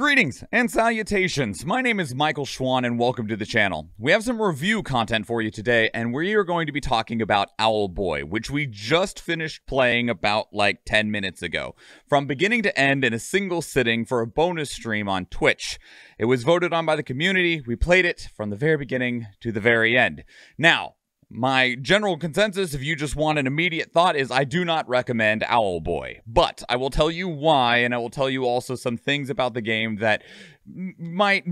Greetings and salutations. My name is Michael Schwahn and welcome to the channel. We have some review content for you today and we are going to be talking about Owlboy, which we just finished playing about like 10 minutes ago. From beginning to end in a single sitting for a bonus stream on Twitch. It was voted on by the community. We played it from the very beginning to the very end. Now, my general consensus, if you just want an immediate thought, is I do not recommend Owlboy. But I will tell you why, and I will tell you also some things about the game that might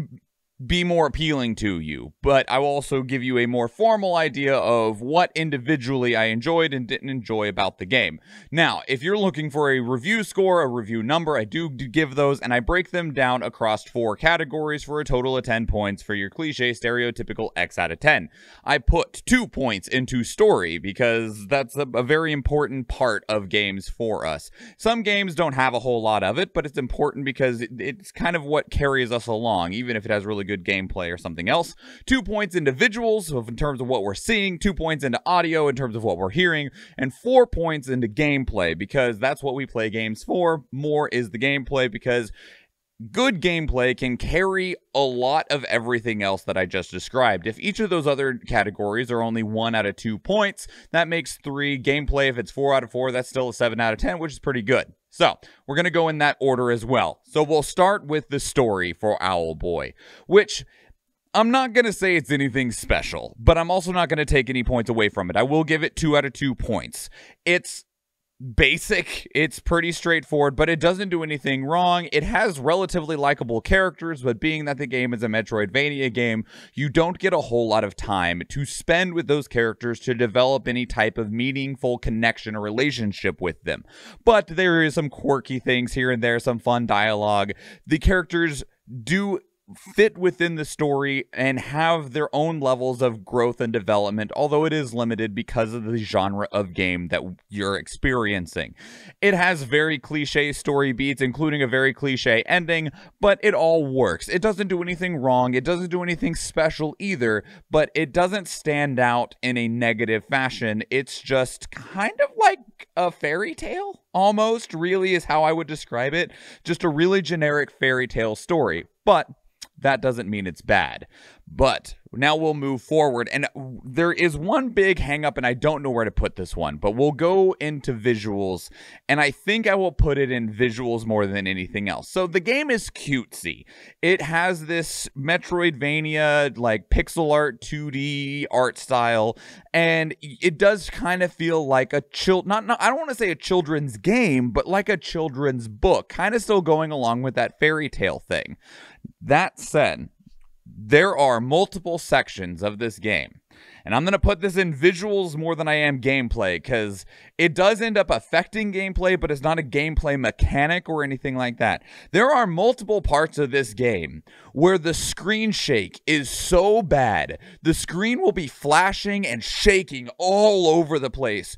be more appealing to you. But I will also give you a more formal idea of what individually I enjoyed and didn't enjoy about the game. Now, if you're looking for a review score, a review number, I do give those, and I break them down across 4 categories for a total of 10 points for your cliche, stereotypical X out of 10. I put 2 points into story because that's a very important part of games for us. Some games don't have a whole lot of it, but it's important because it's kind of what carries us along, even if it has really good gameplay or something else. 2 points into visuals in terms of what we're seeing, 2 points into audio in terms of what we're hearing, and 4 points into gameplay because that's what we play games for. More is the gameplay because good gameplay can carry a lot of everything else that I just described. If each of those other categories are only 1 out of 2 points, that makes 3. Gameplay, if it's 4 out of 4, that's still a 7 out of 10, which is pretty good. So, we're going to go in that order as well. So, we'll start with the story for Owlboy, which I'm not going to say it's anything special, but I'm also not going to take any points away from it. I will give it 2 out of 2 points. It's basic, it's pretty straightforward, but it doesn't do anything wrong. It has relatively likable characters, but being that the game is a Metroidvania game, you don't get a whole lot of time to spend with those characters to develop any type of meaningful connection or relationship with them. But there is some quirky things here and there, some fun dialogue. The characters do fit within the story and have their own levels of growth and development, although it is limited because of the genre of game that you're experiencing. It has very cliche story beats, including a very cliche ending, but it all works. It doesn't do anything wrong, it doesn't do anything special either, but it doesn't stand out in a negative fashion. It's just kind of like a fairy tale, almost, really is how I would describe it. Just a really generic fairy tale story, but that doesn't mean it's bad. But now we'll move forward, and there is one big hang up, and I don't know where to put this one, but we'll go into visuals, and I think I will put it in visuals more than anything else. So the game is cutesy. It has this Metroidvania, like pixel art, 2D art style, and it does kind of feel like a I don't want to say a children's game, but like a children's book, kind of still going along with that fairy tale thing. That said, there are multiple sections of this game, and I'm going to put this in visuals more than I am gameplay, because it does end up affecting gameplay, but it's not a gameplay mechanic or anything like that. There are multiple parts of this game where the screen shake is so bad, the screen will be flashing and shaking all over the place,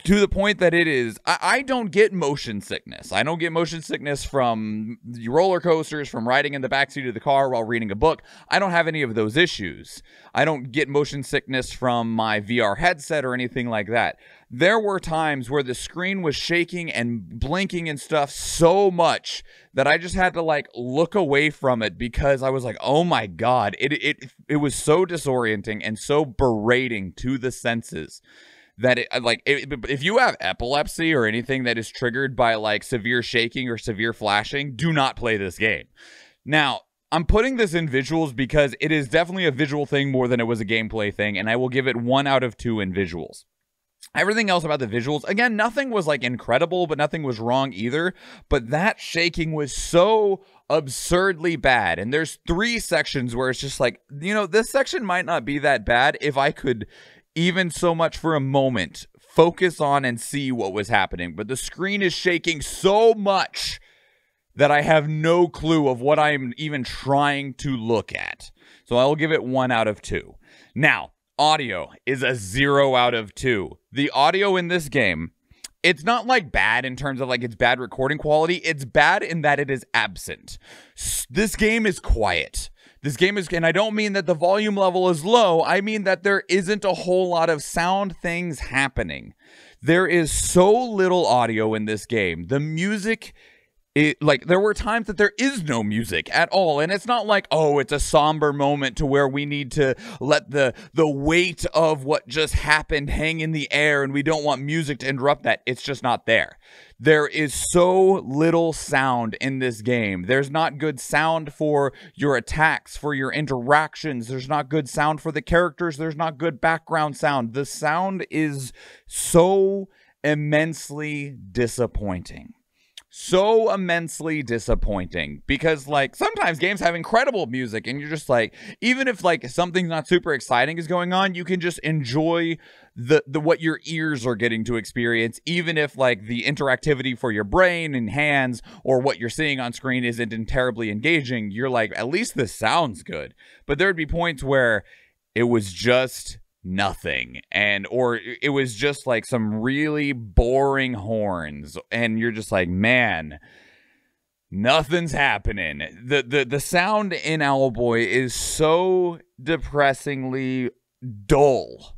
to the point that it is, I don't get motion sickness. I don't get motion sickness from roller coasters, from riding in the backseat of the car while reading a book. I don't have any of those issues. I don't get motion sickness from my VR headset or anything like that. There were times where the screen was shaking and blinking and stuff so much that I just had to like look away from it because I was like, oh my God, it was so disorienting and so berating to the senses. That if you have epilepsy or anything that is triggered by like severe shaking or severe flashing, do not play this game. Now, I'm putting this in visuals because it is definitely a visual thing more than it was a gameplay thing, and I will give it 1 out of 2 in visuals. Everything else about the visuals, again, nothing was like incredible, but nothing was wrong either. But that shaking was so absurdly bad. And there's 3 sections where it's just like, you know, this section might not be that bad if I could even so much for a moment focus on and see what was happening. But the screen is shaking so much that I have no clue of what I'm even trying to look at. So I'll give it 1 out of 2. Now, audio is a 0 out of 2. The audio in this game, it's not like bad in terms of like it's bad recording quality. It's bad in that it is absent. This game is quiet. This game is, and I don't mean that the volume level is low, I mean that there isn't a whole lot of sound things happening. There is so little audio in this game. The music like there were times that there is no music at all, and it's not like, oh, it's a somber moment to where we need to let the weight of what just happened hang in the air and we don't want music to interrupt that. It's just not there. There is so little sound in this game. There's not good sound for your attacks, for your interactions. There's not good sound for the characters. There's not good background sound. The sound is so immensely disappointing. So immensely disappointing, because like sometimes games have incredible music and you're just like, even if like something not super exciting is going on, you can just enjoy the what your ears are getting to experience, even if like the interactivity for your brain and hands or what you're seeing on screen isn't terribly engaging. You're like, at least this sounds good. But there'd be points where it was just nothing, or it was just like some really boring horns, and you're just like, man, nothing's happening. The sound in Owlboy is so depressingly dull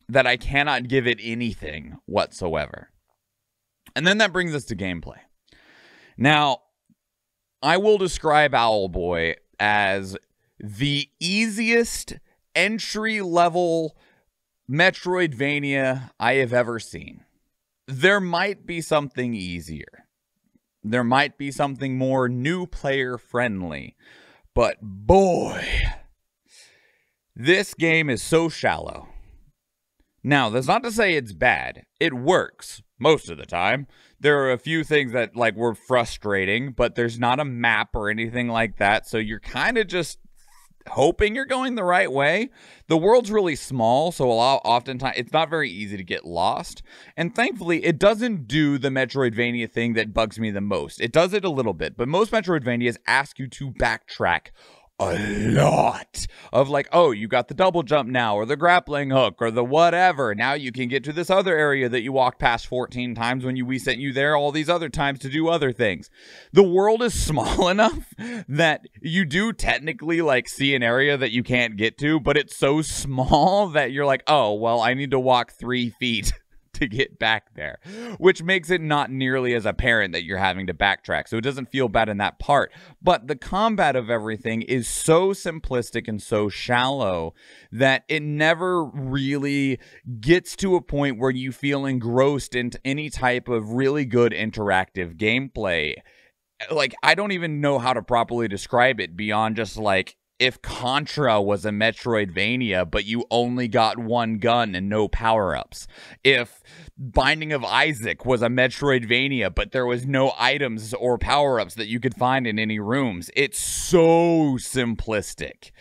that I cannot give it anything whatsoever. And then that brings us to gameplay. Now, I will describe Owlboy as the easiest entry-level Metroidvania I have ever seen. There might be something easier. There might be something more new player friendly. But boy, this game is so shallow. Now, that's not to say it's bad. It works most of the time. There are a few things that like were frustrating, but there's not a map or anything like that. So you're kind of just hoping you're going the right way. The world's really small, so oftentimes it's not very easy to get lost. And thankfully, it doesn't do the Metroidvania thing that bugs me the most. It does it a little bit, but most Metroidvanias ask you to backtrack a lot of like, oh, you got the double jump now, or the grappling hook, or the whatever. Now you can get to this other area that you walked past 14 times when we sent you there all these other times to do other things. The world is small enough that you do technically like see an area that you can't get to, but it's so small that you're like, oh, well, I need to walk 3 feet to get back there, which makes it not nearly as apparent that you're having to backtrack. So it doesn't feel bad in that part. But the combat of everything is so simplistic and so shallow that it never really gets to a point where you feel engrossed into any type of really good interactive gameplay. Like, I don't even know how to properly describe it beyond just like, if Contra was a Metroidvania, but you only got one gun and no power-ups. If Binding of Isaac was a Metroidvania, but there was no items or power-ups that you could find in any rooms. It's so simplistic.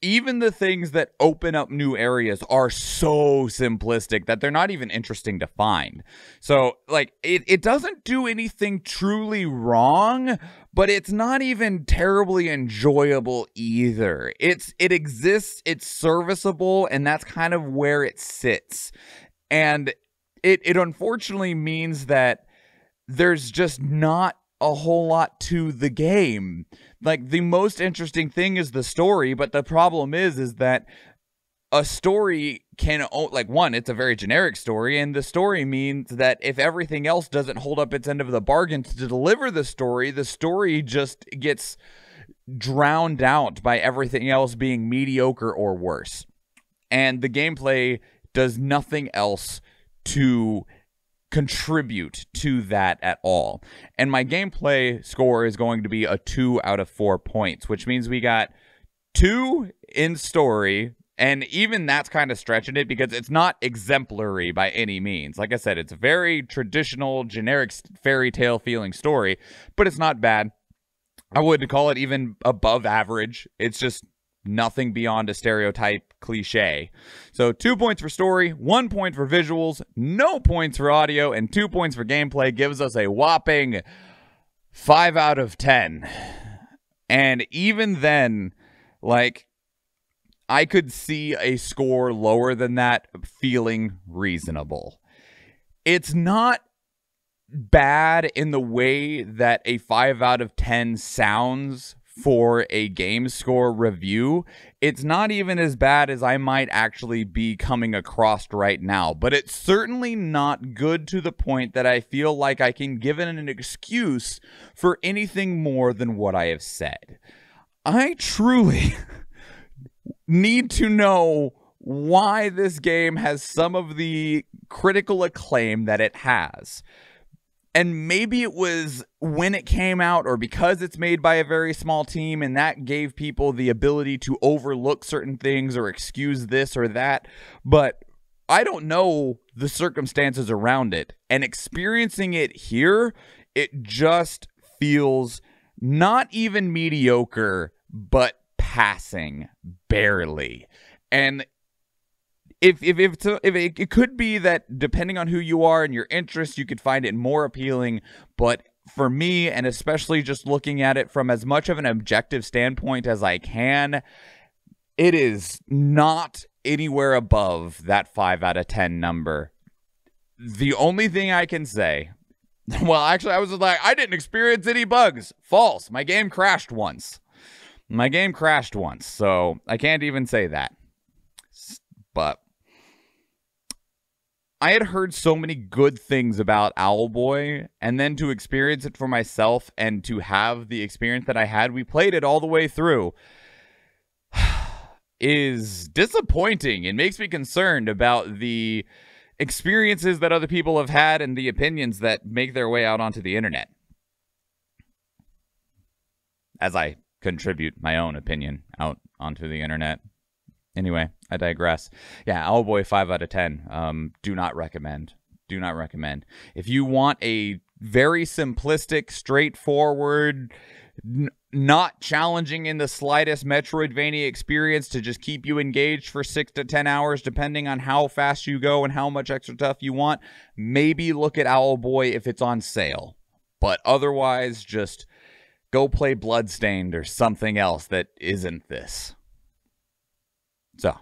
Even the things that open up new areas are so simplistic that they're not even interesting to find. So, like, it doesn't do anything truly wrong, but it's not even terribly enjoyable either. It exists, it's serviceable, and that's kind of where it sits. And it unfortunately means that there's just not a whole lot to the game. Like, the most interesting thing is the story, but the problem is that a story can, like, one, it's a very generic story, and the story means that if everything else doesn't hold up its end of the bargain to deliver the story just gets drowned out by everything else being mediocre or worse. And the gameplay does nothing else to contribute to that at all. And my gameplay score is going to be a 2 out of 4 points, which means we got 2 in story, and even that's kind of stretching it because it's not exemplary by any means. Like I said, it's a very traditional, generic fairy tale feeling story, but it's not bad. I wouldn't call it even above average. It's just nothing beyond a stereotype cliche. So 2 points for story, 1 point for visuals, no points for audio, and 2 points for gameplay gives us a whopping 5 out of 10. And even then, like, I could see a score lower than that feeling reasonable. It's not bad in the way that a 5 out of 10 sounds for a game score review, it's not even as bad as I might actually be coming across right now. But it's certainly not good to the point that I feel like I can give it an excuse for anything more than what I have said. I truly need to know why this game has some of the critical acclaim that it has. And maybe it was when it came out, or because it's made by a very small team, and that gave people the ability to overlook certain things or excuse this or that. But I don't know the circumstances around it. And experiencing it here, it just feels not even mediocre, but passing barely. And if it could be that depending on who you are and your interests, you could find it more appealing. But for me, and especially just looking at it from as much of an objective standpoint as I can, it is not anywhere above that 5 out of 10 number. The only thing I can say, well, actually, I was like, I didn't experience any bugs. False. My game crashed once. So I can't even say that. But I had heard so many good things about Owlboy, and then to experience it for myself and to have the experience that I had, we played it all the way through, is disappointing. It makes me concerned about the experiences that other people have had and the opinions that make their way out onto the internet, as I contribute my own opinion out onto the internet. Anyway, I digress. Yeah, Owlboy 5 out of 10. Do not recommend. Do not recommend. If you want a very simplistic, straightforward, not challenging in the slightest Metroidvania experience to just keep you engaged for 6 to 10 hours, depending on how fast you go and how much extra stuff you want, maybe look at Owlboy if it's on sale. But otherwise, just go play Bloodstained or something else that isn't this. So,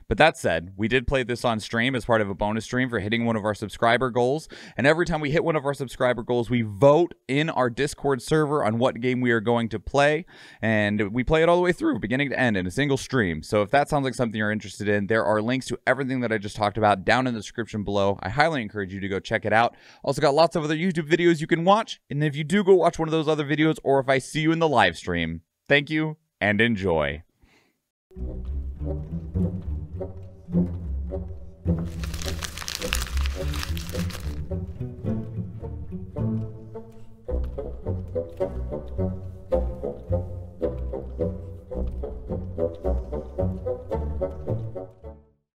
but that said, we did play this on stream as part of a bonus stream for hitting one of our subscriber goals. And every time we hit one of our subscriber goals, we vote in our Discord server on what game we are going to play. And we play it all the way through, beginning to end, in a single stream. So if that sounds like something you're interested in, there are links to everything that I just talked about down in the description below. I highly encourage you to go check it out. Also got lots of other YouTube videos you can watch. And if you do go watch one of those other videos, or if I see you in the live stream, thank you and enjoy.